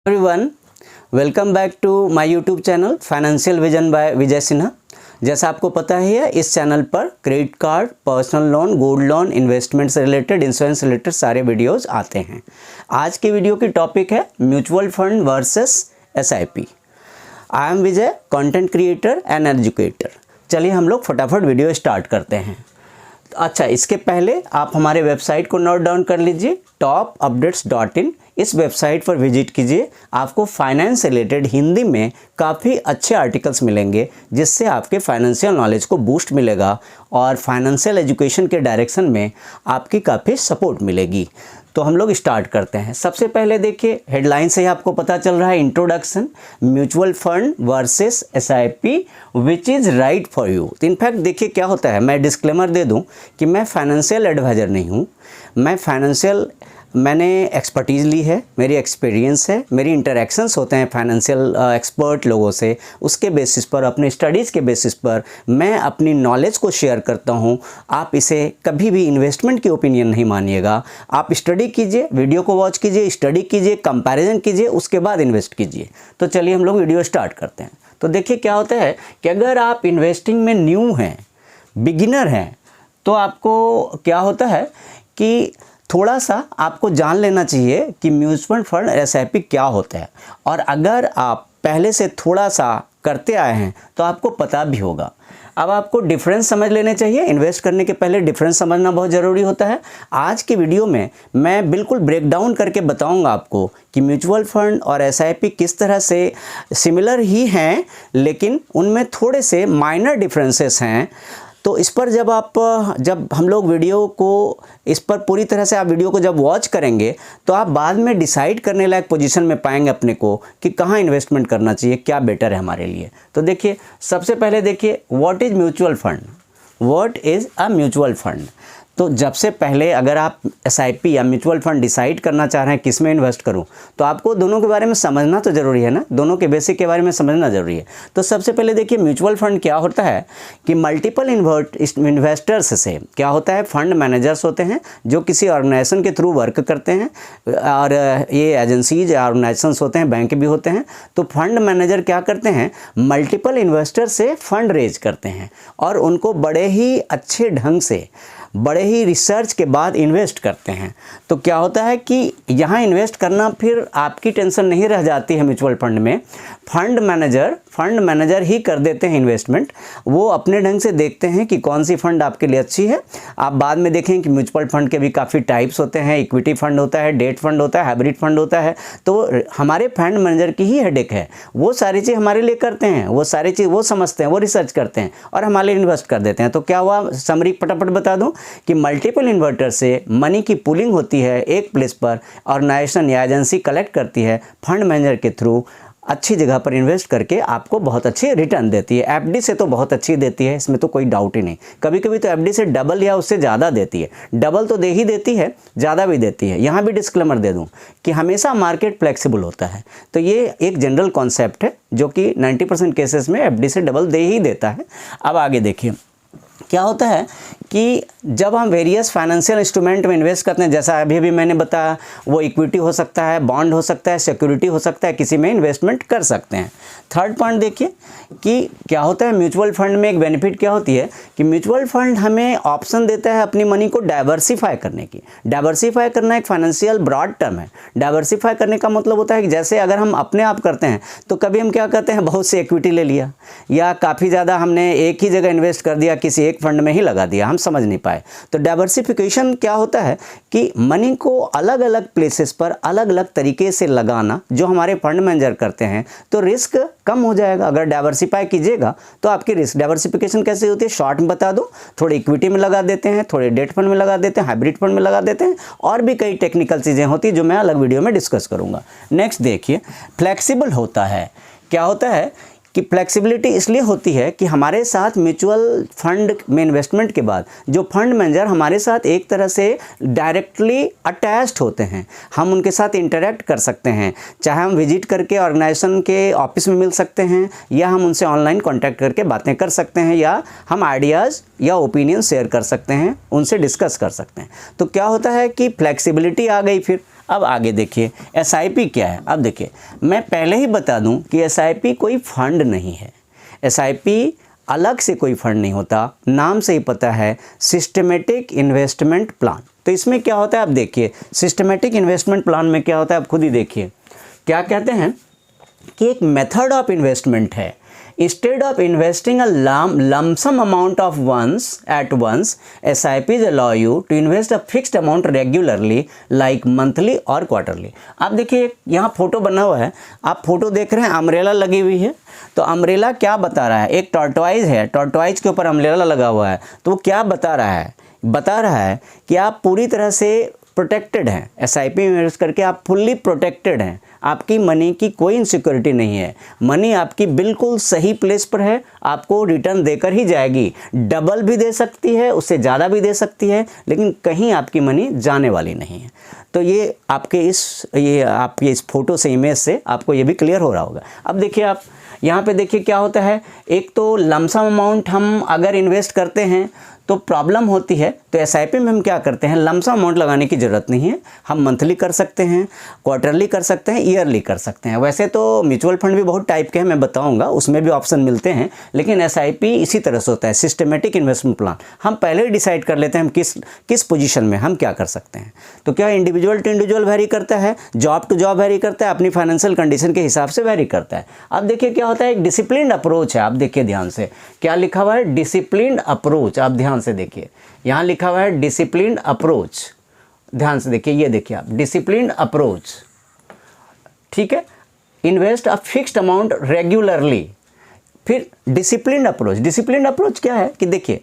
Everyone, welcome back to my YouTube channel financial vision by Vijay Sinha. जैसा आपको पता ही है, इस चैनल पर credit card, personal loan, gold loan, investment से रिलेटेड, इंश्योरेंस से रिलेटेड सारे वीडियोस आते हैं। आज की वीडियो की टॉपिक है mutual fund versus SIP. I am Vijay, content creator and educator. चलिए हम लोग फटाफट वीडियो स्टार्ट करते हैं। अच्छा, इसके पहले आप हमारे वेबसाइट को नोट डाउन कर लीजिए, topupdates.in। इस वेबसाइट पर विजिट कीजिए, आपको फाइनेंस से रिलेटेड हिंदी में काफ़ी अच्छे आर्टिकल्स मिलेंगे, जिससे आपके फाइनेंशियल नॉलेज को बूस्ट मिलेगा और फाइनेंशियल एजुकेशन के डायरेक्शन में आपकी काफ़ी सपोर्ट मिलेगी। तो हम लोग स्टार्ट करते हैं। सबसे पहले देखिए, हेडलाइन से ही आपको पता चल रहा है, introduction, mutual fund versus SIP, which is right for you. तो इनफैक्ट देखिए क्या होता है, मैं डिस्क्लेमर दे दूं कि मैं फाइनेंशियल एडवाइज़र नहीं हूं। मैंने एक्सपर्टीज़ ली है, मेरी एक्सपीरियंस है, मेरी इंटरेक्शंस होते हैं फाइनेंशियल एक्सपर्ट लोगों से। उसके बेसिस पर, अपने स्टडीज़ के बेसिस पर मैं अपनी नॉलेज को शेयर करता हूं। आप इसे कभी भी इन्वेस्टमेंट की ओपिनियन नहीं मानिएगा। आप स्टडी कीजिए, वीडियो को वॉच कीजिए, स्टडी कीजिए, कंपैरिजन कीजिए, उसके बाद इन्वेस्ट कीजिए। तो चलिए हम लोग वीडियो स्टार्ट करते हैं। तो देखिए क्या होता है कि अगर आप इन्वेस्टिंग में न्यू हैं, बिगिनर हैं, तो आपको क्या होता है कि थोड़ा सा आपको जान लेना चाहिए कि म्यूचुअल फंड एसआईपी क्या होता है। और अगर आप पहले से थोड़ा सा करते आए हैं तो आपको पता भी होगा। अब आपको डिफरेंस समझ लेने चाहिए। इन्वेस्ट करने के पहले डिफरेंस समझना बहुत ज़रूरी होता है। आज की वीडियो में मैं बिल्कुल ब्रेक डाउन करके बताऊंगा आपको कि म्यूचुअल फंड और एसआईपी किस तरह से सिमिलर ही हैं, लेकिन उनमें थोड़े से माइनर डिफरेंसेस हैं। तो इस पर जब हम लोग वीडियो को इस पर पूरी तरह से आप वीडियो को जब वॉच करेंगे तो आप बाद में डिसाइड करने लायक पोजीशन में पाएंगे अपने को कि कहाँ इन्वेस्टमेंट करना चाहिए, क्या बेटर है हमारे लिए। तो देखिए, सबसे पहले देखिए, what is mutual fund. What is a mutual fund. तो जब से पहले अगर आप एसआईपी या म्यूचुअल फंड डिसाइड करना चाह रहे हैं किस में इन्वेस्ट करूं, तो आपको दोनों के बारे में समझना तो ज़रूरी है ना, दोनों के बेसिक के बारे में समझना ज़रूरी है। तो सबसे पहले देखिए, म्यूचुअल फंड क्या होता है कि मल्टीपल इन्वेस्टर्स से क्या होता है, फंड मैनेजर्स होते हैं जो किसी ऑर्गेनाइजेशन के थ्रू वर्क करते हैं, और ये एजेंसीज या ऑर्गेनाइजेशंस होते हैं, बैंक भी होते हैं। तो फंड मैनेजर क्या करते हैं, मल्टीपल इन्वेस्टर से फंड रेज करते हैं और उनको बड़े ही अच्छे ढंग से, बड़े ही रिसर्च के बाद इन्वेस्ट करते हैं। तो क्या होता है कि यहाँ इन्वेस्ट करना फिर आपकी टेंशन नहीं रह जाती है। म्यूचुअल फंड में फंड मैनेजर ही कर देते हैं इन्वेस्टमेंट। वो अपने ढंग से देखते हैं कि कौन सी फ़ंड आपके लिए अच्छी है। आप बाद में देखें कि म्यूचुअल फंड के भी काफ़ी टाइप्स होते हैं, इक्विटी फंड होता है, डेट फंड होता है, हाइब्रिड फंड होता है। तो हमारे फंड मैनेजर की ही हेडेक है, वो सारी चीज़ हमारे लिए करते हैं, वो सारी चीज़ वो समझते हैं, वो रिसर्च करते हैं और हमारे लिए इन्वेस्ट कर देते हैं। तो क्या हुआ, समरी फटाफट बता दूं कि मल्टीपल इन्वर्टर से मनी की पुलिंग होती है एक प्लेस पर, ऑर्गेनाइजेशन या एजेंसी कलेक्ट करती है, फंड मैनेजर के थ्रू अच्छी जगह पर इन्वेस्ट करके आपको बहुत अच्छी रिटर्न देती है। एफडी से तो बहुत अच्छी देती है, इसमें तो कोई डाउट ही नहीं। कभी कभी तो एफडी से डबल या उससे ज़्यादा देती है। डबल तो दे ही देती है, ज़्यादा भी देती है। यहाँ भी डिस्क्लेमर दे दूँ कि हमेशा मार्केट फ्लेक्सिबल होता है। तो ये एक जनरल कॉन्सेप्ट है जो कि 90% केसेस में एफडी से डबल दे ही देता है। अब आगे देखिए क्या होता है कि जब हम वेरियस फाइनेंशियल इंस्ट्रूमेंट में इन्वेस्ट करते हैं, जैसा अभी भी मैंने बताया, वो इक्विटी हो सकता है, बॉन्ड हो सकता है, सिक्योरिटी हो सकता है, किसी में इन्वेस्टमेंट कर सकते हैं। थर्ड पॉइंट देखिए कि क्या होता है, म्यूचुअल फंड में एक बेनिफिट क्या होती है कि म्यूचुअल फंड हमें ऑप्शन देता है अपनी मनी को डाइवर्सिफाई करने की। डाइवर्सिफाई करना एक फाइनेंशियल ब्रॉड टर्म है। डाइवर्सिफाई करने का मतलब होता है कि जैसे अगर हम अपने आप करते हैं तो कभी हम क्या करते हैं, बहुत से इक्विटी ले लिया या काफ़ी ज़्यादा हमने एक ही जगह इन्वेस्ट कर दिया, किसी एक फंड में ही लगा दिया, हम समझ नहीं पाए। तो डाइवर्सिफिकेशन क्या होता है कि मनी को अलग अलग प्लेसेस पर अलग अलग तरीके से लगाना, जो हमारे फंड मैनेजर करते हैं, तो रिस्क कम हो जाएगा। अगर डाइवर्सिफाई कीजिएगा तो आपकी रिस्क डाइवर्सिफिकेशन कैसे होती है, शॉर्ट में बता दो, थोड़े इक्विटी में लगा देते हैं, थोड़े डेट फंड में लगा देते हैं, हाइब्रिड फंड में लगा देते हैं, और भी कई टेक्निकल चीज़ें होती हैं जो मैं अलग वीडियो में डिस्कस करूँगा। नेक्स्ट देखिए, फ्लेक्सिबल होता है। क्या होता है कि फ्लेक्सिबिलिटी इसलिए होती है कि हमारे साथ म्यूचुअल फंड में इन्वेस्टमेंट के बाद जो फंड मैनेजर हमारे साथ एक तरह से डायरेक्टली अटैच्ड होते हैं, हम उनके साथ इंटरेक्ट कर सकते हैं। चाहे हम विजिट करके ऑर्गेनाइजेशन के ऑफिस में मिल सकते हैं, या हम उनसे ऑनलाइन कांटेक्ट करके बातें कर सकते हैं, या हम आइडियाज़ या ओपिनियन शेयर कर सकते हैं, उनसे डिस्कस कर सकते हैं। तो क्या होता है कि फ्लेक्सिबिलिटी आ गई। फिर अब आगे देखिए SIP क्या है। अब देखिए मैं पहले ही बता दूं कि SIP कोई फंड नहीं है। SIP अलग से कोई फंड नहीं होता, नाम से ही पता है, सिस्टमेटिक इन्वेस्टमेंट प्लान। तो इसमें क्या होता है आप देखिए, सिस्टमेटिक इन्वेस्टमेंट प्लान में क्या होता है आप खुद ही देखिए। क्या कहते हैं कि एक मेथड ऑफ इन्वेस्टमेंट है। Instead of investing a lump sum amount of at once, SIPs allow you to invest a fixed amount regularly like monthly और quarterly। आप देखिए यहाँ फोटो बना हुआ है, आप फोटो देख रहे हैं, अम्ब्रेला लगी हुई है। तो अम्ब्रेला क्या बता रहा है, एक टॉर्टोइज है, टॉर्टोइज के ऊपर अम्ब्रेला लगा हुआ है। तो वो क्या बता रहा है, बता रहा है कि आप पूरी तरह से प्रोटेक्टेड हैं। SIP में इन्वेस्ट करके आप फुल्ली प्रोटेक्टेड हैं, आपकी मनी की कोई इनसिक्योरिटी नहीं है। मनी आपकी बिल्कुल सही प्लेस पर है, आपको रिटर्न देकर ही जाएगी। डबल भी दे सकती है, उससे ज़्यादा भी दे सकती है, लेकिन कहीं आपकी मनी जाने वाली नहीं है। तो ये आपके इस फोटो से, इमेज से आपको ये भी क्लियर हो रहा होगा। अब देखिए आप यहाँ पे देखिए क्या होता है, एक तो लमसम अमाउंट हम अगर इन्वेस्ट करते हैं तो प्रॉब्लम होती है। तो SIP में हम क्या करते हैं, लमसम अमाउंट लगाने की ज़रूरत नहीं है। हम मंथली कर सकते हैं, क्वार्टरली कर सकते हैं, ईयरली कर सकते हैं। वैसे तो म्यूचुअल फंड भी बहुत टाइप के हैं, मैं बताऊंगा, उसमें भी ऑप्शन मिलते हैं, लेकिन SIP इसी तरह से होता है, सिस्टमेटिक इन्वेस्टमेंट प्लान। हम पहले ही डिसाइड कर लेते हैं हम किस पोजीशन में हम क्या कर सकते हैं। तो क्या इंडिविजुअल टू इंडिविजुअल वेरी करता है, जॉब टू जॉब वेरी करता है, अपनी फाइनेंशियल कंडीशन के हिसाब से वेरी करता है। अब देखिए क्या होता है, एक डिसिप्लिन्ड अप्रोच है। आप देखिए ध्यान से क्या लिखा हुआ है, डिसिप्लिन्ड अप्रोच। आप ध्यान से देखिए, यहाँ लिखा हुआ है डिसिप्लिन्ड अप्रोच। ध्यान से देखिए, ये देखिए आप, डिसिप्लिन्ड अप्रोच, ठीक है। Invest a fixed amount regularly. फिर डिसिप्लिन्ड अप्रोच। डिसिप्लिन्ड अप्रोच क्या है कि देखिए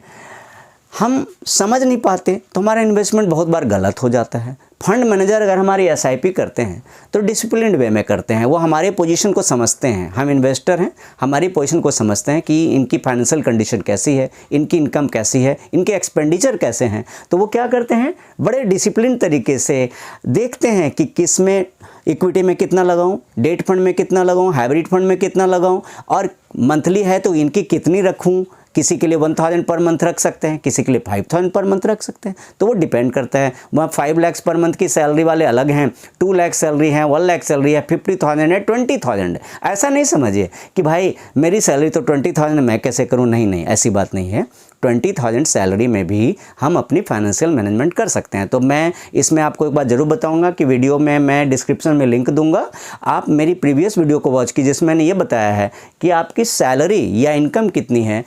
हम समझ नहीं पाते तो हमारा इन्वेस्टमेंट बहुत बार गलत हो जाता है। फंड मैनेजर अगर हमारी SIP करते हैं तो डिसिप्लिन्ड वे में करते हैं, वो हमारे पोजीशन को समझते हैं। हम इन्वेस्टर हैं, हमारी पोजीशन को समझते हैं कि इनकी फाइनेंशियल कंडीशन कैसी है, इनकी इनकम कैसी है, इनके एक्सपेंडिचर कैसे हैं। तो वो क्या करते हैं, बड़े डिसिप्लिन तरीके से देखते हैं कि किस में इक्विटी में कितना लगाऊं, डेट फंड में कितना लगाऊं, हाइब्रिड फंड में कितना लगाऊं, और मंथली है तो इनकी कितनी रखूं। किसी के लिए 1000 पर मंथ रख सकते हैं, किसी के लिए 5000 पर मंथ रख सकते हैं। तो वो डिपेंड करता है। वहाँ 5 लाख पर मंथ की सैलरी वाले अलग हैं, 2 लाख सैलरी है, 1 लाख सैलरी है, 50,000 है, 20,000 है। ऐसा नहीं समझिए कि भाई मेरी सैलरी तो 20,000 मैं कैसे करूँ। नहीं, ऐसी बात नहीं है। 20,000 सैलरी में भी हम अपनी फाइनेंशियल मैनेजमेंट कर सकते हैं। तो मैं इसमें आपको एक बात ज़रूर बताऊंगा कि वीडियो में मैं डिस्क्रिप्शन में लिंक दूंगा, आप मेरी प्रीवियस वीडियो को वॉच कीजिए, जिसमें मैंने ये बताया है कि आपकी सैलरी या इनकम कितनी है,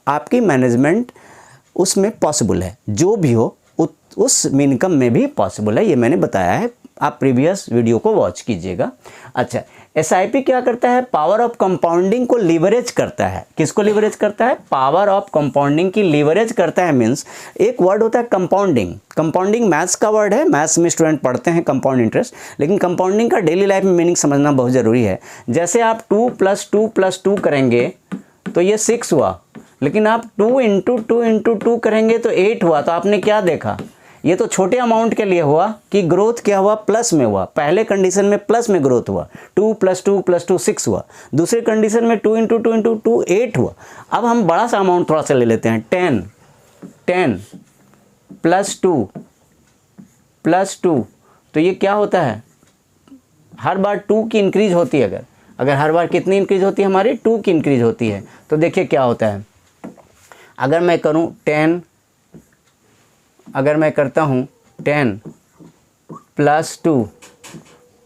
आपकी मैनेजमेंट उसमें पॉसिबल है। जो भी हो उस इनकम में भी पॉसिबल है, ये मैंने बताया है। आप प्रीवियस वीडियो को वॉच कीजिएगा। अच्छा, SIP क्या करता है, पावर ऑफ कंपाउंडिंग को लीवरेज करता है। किसको लीवरेज करता है, पावर ऑफ कंपाउंडिंग की लीवरेज करता है। मीन्स एक वर्ड होता है कंपाउंडिंग। कंपाउंडिंग मैथ्स का वर्ड है, मैथ्स में स्टूडेंट पढ़ते हैं कंपाउंड इंटरेस्ट, लेकिन कंपाउंडिंग का डेली लाइफ में मीनिंग समझना बहुत ज़रूरी है। जैसे आप 2 + 2 + 2 करेंगे तो ये 6 हुआ, लेकिन आप 2 × 2 × 2 करेंगे तो 8 हुआ। तो आपने क्या देखा, ये तो छोटे अमाउंट के लिए हुआ कि ग्रोथ क्या हुआ, प्लस में हुआ। पहले कंडीशन में प्लस में ग्रोथ हुआ, 2 + 2 + 2 6 हुआ। दूसरे कंडीशन में 2 × 2 × 2 8 हुआ। अब हम बड़ा सा अमाउंट थोड़ा सा ले लेते हैं, 10 + 2 + 2। तो ये क्या होता है, हर बार 2 की इंक्रीज होती है। अगर हर बार कितनी इंक्रीज होती है, हमारी 2 की इंक्रीज होती है। तो देखिए क्या होता है, अगर मैं करूं 10, अगर मैं करता हूं 10 + 2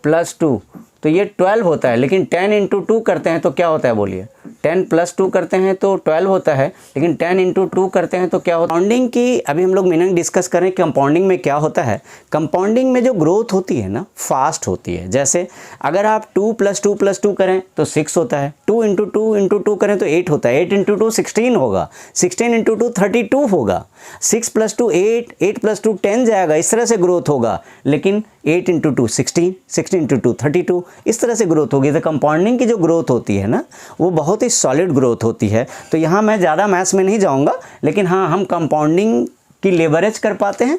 + 2 तो ये 12 होता है। लेकिन 10 × 2 करते हैं तो क्या होता है, बोलिए। 10 + 2 करते हैं तो 12 होता है, लेकिन 10 × 2 करते हैं तो क्या होता है। कंपाउंडिंग की अभी हम लोग मीनिंग डिस्कस करें। कंपाउंडिंग में क्या होता है, कंपाउंडिंग में जो ग्रोथ होती है ना, फास्ट होती है। जैसे अगर आप 2 + 2 + 2 करें तो 6 होता है, 2 × 2 × 2 करें तो 8 होता है, 8 × 2 16 होगा, 16 × 2 32 होगा, 6 + 2 8, 8 + 2 10 जाएगा। इस तरह से ग्रोथ होगा। लेकिन 8 × 2 16, 16 × 2 32, इस तरह से ग्रोथ होगी। तो कंपाउंडिंग की जो ग्रोथ होती है ना, वो बहुत ही सॉलिड ग्रोथ होती है। तो यहाँ मैं ज़्यादा मैथ्स में नहीं जाऊँगा, लेकिन हाँ, हम कंपाउंडिंग की लेवरेज कर पाते हैं।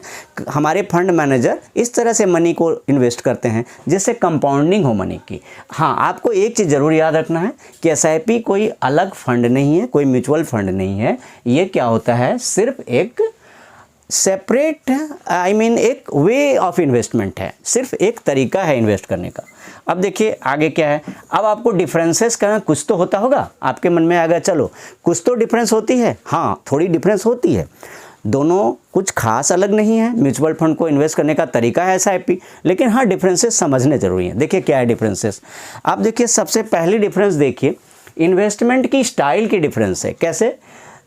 हमारे फंड मैनेजर इस तरह से मनी को इन्वेस्ट करते हैं जिससे कंपाउंडिंग हो मनी की। हाँ, आपको एक चीज़ ज़रूर याद रखना है कि SIP कोई अलग फंड नहीं है, कोई म्यूचुअल फंड नहीं है। ये क्या होता है, सिर्फ एक सेपरेट एक वे ऑफ इन्वेस्टमेंट है, सिर्फ एक तरीका है इन्वेस्ट करने का। अब देखिए आगे क्या है, अब आपको डिफरेंसेस का कुछ तो होता होगा, आपके मन में आ गया चलो कुछ तो डिफरेंस होती है। हाँ, थोड़ी डिफरेंस होती है, दोनों कुछ खास अलग नहीं है। म्यूचुअल फंड को इन्वेस्ट करने का तरीका है SIP, लेकिन हाँ डिफरेंसेस समझने जरूरी हैं। देखिए क्या है डिफरेंसेस, आप देखिए सबसे पहली डिफरेंस देखिए इन्वेस्टमेंट की स्टाइल की डिफरेंस है। कैसे,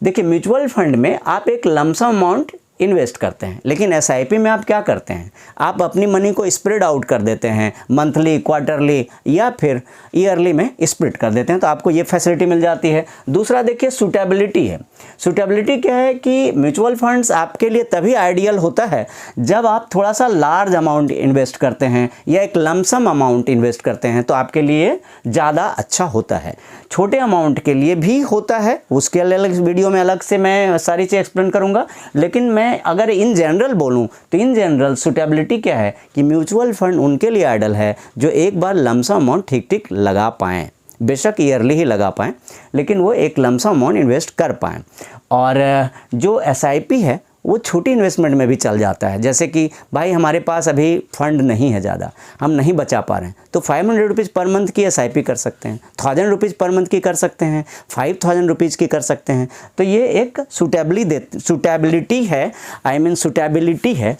देखिए म्यूचुअल फंड में आप एक लमसम अमाउंट इन्वेस्ट करते हैं, लेकिन SIP में आप क्या करते हैं, आप अपनी मनी को स्प्रेड आउट कर देते हैं, मंथली, क्वार्टरली या फिर ईयरली में स्प्लिट कर देते हैं, तो आपको ये फैसिलिटी मिल जाती है। दूसरा देखिए सूटेबिलिटी है। सूटेबिलिटी क्या है कि म्यूचुअल फंड्स आपके लिए तभी आइडियल होता है जब आप थोड़ा सा लार्ज अमाउंट इन्वेस्ट करते हैं या एक लमसम अमाउंट इन्वेस्ट करते हैं, तो आपके लिए ज़्यादा अच्छा होता है। छोटे अमाउंट के लिए भी होता है, उसके अलग वीडियो में अलग से मैं सारी चीज़ एक्सप्लेन करूँगा, लेकिन मैं अगर इन जनरल बोलूं तो इन जनरल सूटेबिलिटी क्या है कि म्यूचुअल फंड उनके लिए आइडल है जो एक बार लमसम अमाउंट ठीक ठीक लगा पाएँ, बेशक ईयरली ही लगा पाएँ, लेकिन वो एक लमसम अमाउंट इन्वेस्ट कर पाएँ। और जो SIP है वो छोटी इन्वेस्टमेंट में भी चल जाता है। जैसे कि भाई हमारे पास अभी फंड नहीं है ज़्यादा, हम नहीं बचा पा रहे हैं, तो 500 रुपीज़ पर मंथ की SIP कर सकते हैं, 1000 रुपीज़ पर मंथ की कर सकते हैं, 5000 रुपीज़ की कर सकते हैं। तो ये एक सूटेबिलिटी है।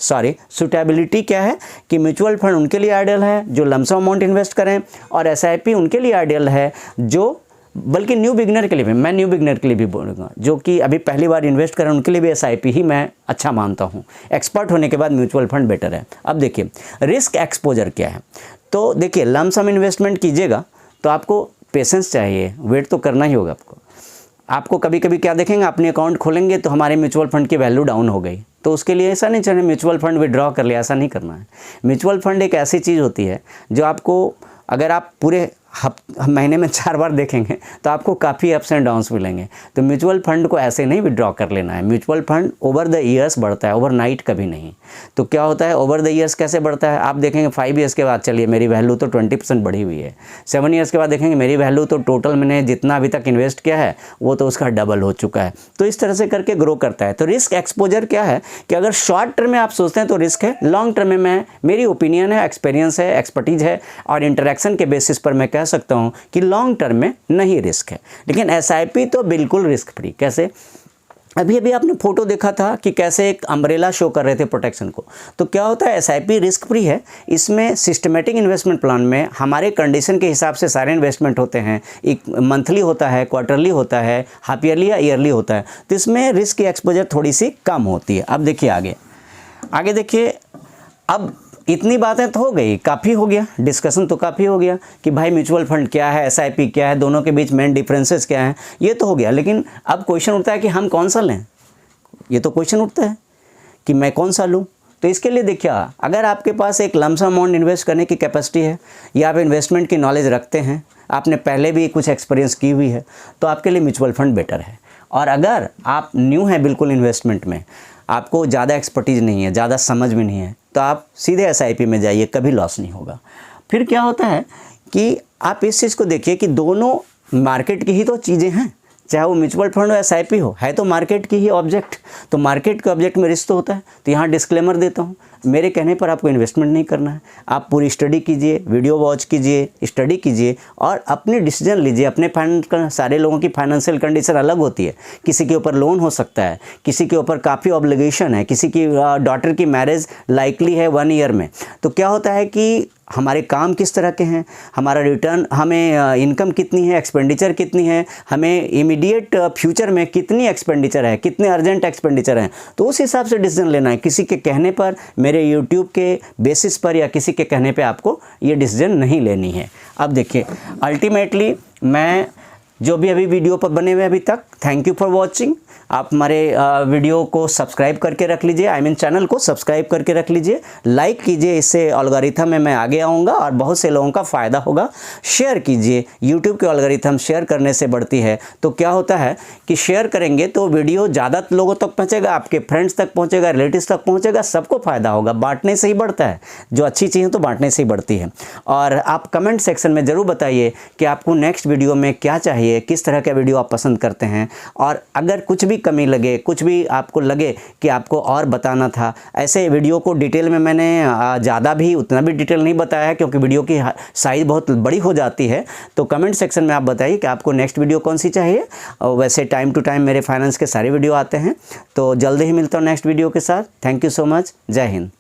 सूटेबिलिटी क्या है कि म्यूचुअल फंड उनके लिए आइडियल है जो लमसम अमाउंट इन्वेस्ट करें, और SIP उनके लिए आइडियल है जो, बल्कि न्यू बिगनर के लिए भी, मैं न्यू बिगनर के लिए भी बोलूँगा, जो कि अभी पहली बार इन्वेस्ट करें उनके लिए भी SIP ही मैं अच्छा मानता हूँ। एक्सपर्ट होने के बाद म्यूचुअल फंड बेटर है। अब देखिए रिस्क एक्सपोजर क्या है, तो देखिए लमसम इन्वेस्टमेंट कीजिएगा तो आपको पेशेंस चाहिए, वेट तो करना ही होगा आपको कभी कभी क्या देखेंगे, अपने अकाउंट खोलेंगे तो हमारे म्यूचुअल फंड की वैल्यू डाउन हो गई, तो उसके लिए ऐसा नहीं चाहिए म्यूचुअल फंड विड्रॉ कर लिया, ऐसा नहीं करना है। म्यूचुअल फंड एक ऐसी चीज़ होती है जो आपको, अगर आप पूरे महीने में 4 बार देखेंगे तो आपको काफ़ी अप्स एंड डाउन्स मिलेंगे। तो म्यूचुअल फंड को ऐसे नहीं विड्रॉ कर लेना है। Mutual fund over the years बढ़ता है, ओवरनाइट कभी नहीं। तो क्या होता है ओवर द ईयर्स कैसे बढ़ता है, आप देखेंगे 5 ईयर्स के बाद चलिए मेरी वैल्यू तो 20% बढ़ी हुई है, 7 ईयर्स के बाद देखेंगे मेरी वैल्यू तो टोटल मैंने जितना अभी तक इन्वेस्ट किया है वो तो उसका डबल हो चुका है। तो इस तरह से करके ग्रो करता है। तो रिस्क एक्सपोजर क्या है कि अगर शॉर्ट टर्म में आप सोचते हैं तो रिस्क है, लॉन्ग टर्म में मेरी ओपिनियन है, एक्सपीरियंस है, एक्सपर्टीज है और इंटरेक्शन के बेसिस पर मैं कह सकता हूँ कि लॉन्ग टर्म में नहीं रिस्क है। लेकिन SIP तो बिल्कुल रिस्क फ्री। कैसे, अभी अभी आपने फोटो देखा था कि कैसे एक अम्ब्रेला शो कर रहे थे प्रोटेक्शन को। तो क्या होता है SIP रिस्क फ्री है। इसमें सिस्टमेटिक इन्वेस्टमेंट प्लान में हमारे कंडीशन के हिसाब से सारे इन्वेस्टमेंट होते हैं, एक मंथली होता है, क्वार्टरली होता है, हाफ ईयरली या ईयरली होता है, तो इसमें रिस्क की एक्सपोजर थोड़ी सी कम होती है। अब देखिए आगे देखिए, अब इतनी बातें तो हो गई, काफ़ी हो गया, डिस्कशन तो काफ़ी हो गया कि भाई म्यूचुअल फंड क्या है, SIP क्या है, दोनों के बीच मेन डिफरेंसेस क्या हैं, ये तो हो गया। लेकिन अब क्वेश्चन उठता है कि हम कौन सा लें, ये तो क्वेश्चन उठता है कि मैं कौन सा लूँ। तो इसके लिए देखिए, अगर आपके पास एक लमसम अमाउंट इन्वेस्ट करने की कैपेसिटी है या आप इन्वेस्टमेंट की नॉलेज रखते हैं, आपने पहले भी कुछ एक्सपीरियंस की हुई है, तो आपके लिए म्यूचुअल फंड बेटर है। और अगर आप न्यू हैं बिल्कुल इन्वेस्टमेंट में, आपको ज़्यादा एक्सपर्टीज़ नहीं है, ज़्यादा समझ में नहीं है, तो आप सीधे SIP में जाइए, कभी लॉस नहीं होगा। फिर क्या होता है कि आप इस चीज़ को देखिए कि दोनों मार्केट की ही तो चीज़ें हैं, चाहे वो म्यूचुअल फंड हो SIP हो, है तो मार्केट की ही ऑब्जेक्ट। तो मार्केट के ऑब्जेक्ट में रिस्क तो होता है। तो यहाँ डिस्क्लेमर देता हूँ, मेरे कहने पर आपको इन्वेस्टमेंट नहीं करना है। आप पूरी स्टडी कीजिए, वीडियो वॉच कीजिए, स्टडी कीजिए और अपने डिसीजन लीजिए। अपने सारे लोगों की फाइनेंशियल कंडीशन अलग होती है, किसी के ऊपर लोन हो सकता है, किसी के ऊपर काफ़ी ऑब्लिगेशन है, किसी की डॉटर की मैरिज लाइकली है 1 ईयर में। तो क्या होता है कि हमारे काम किस तरह के हैं, हमारा रिटर्न, हमें इनकम कितनी है, एक्सपेंडिचर कितनी है, हमें इमीडिएट फ्यूचर में कितनी एक्सपेंडिचर है, कितने अर्जेंट एक्सपेंडिचर हैं, तो उस हिसाब से डिसीजन लेना है। किसी के कहने पर, मेरे यूट्यूब के बेसिस पर या किसी के कहने पे आपको ये डिसीजन नहीं लेनी है। अब देखिए, अल्टीमेटली मैं जो भी अभी वीडियो पर बने हुए अभी तक, थैंक यू फॉर वॉचिंग। आप हमारे वीडियो को सब्सक्राइब करके रख लीजिए, चैनल को सब्सक्राइब करके रख लीजिए, लाइक कीजिए, इससे एल्गोरिथम में मैं आगे आऊँगा और बहुत से लोगों का फ़ायदा होगा। शेयर कीजिए, यूट्यूब के एल्गोरिथम शेयर करने से बढ़ती है। तो क्या होता है कि शेयर करेंगे तो वीडियो ज़्यादा लोगों तक पहुँचेगा, आपके फ्रेंड्स तक पहुँचेगा, रिलेटिव्स तक पहुँचेगा, सबको फ़ायदा होगा। बांटने से ही बढ़ता है, जो अच्छी चीज़ें तो बांटने से ही बढ़ती है। और आप कमेंट सेक्शन में ज़रूर बताइए कि आपको नेक्स्ट वीडियो में क्या चाहिए, चाहिए, किस तरह का वीडियो आप पसंद करते हैं, और अगर कुछ भी कमी लगे, कुछ भी आपको लगे कि आपको और बताना था, ऐसे वीडियो को डिटेल में मैंने ज़्यादा भी उतना भी डिटेल नहीं बताया है क्योंकि वीडियो की साइज़ बहुत बड़ी हो जाती है। तो कमेंट सेक्शन में आप बताइए कि आपको नेक्स्ट वीडियो कौन सी चाहिए। और वैसे टाइम टू टाइम मेरे फाइनेंस के सारे वीडियो आते हैं, तो जल्दी ही मिलता हूँ नेक्स्ट वीडियो के साथ। Thank you so much. जय हिंद।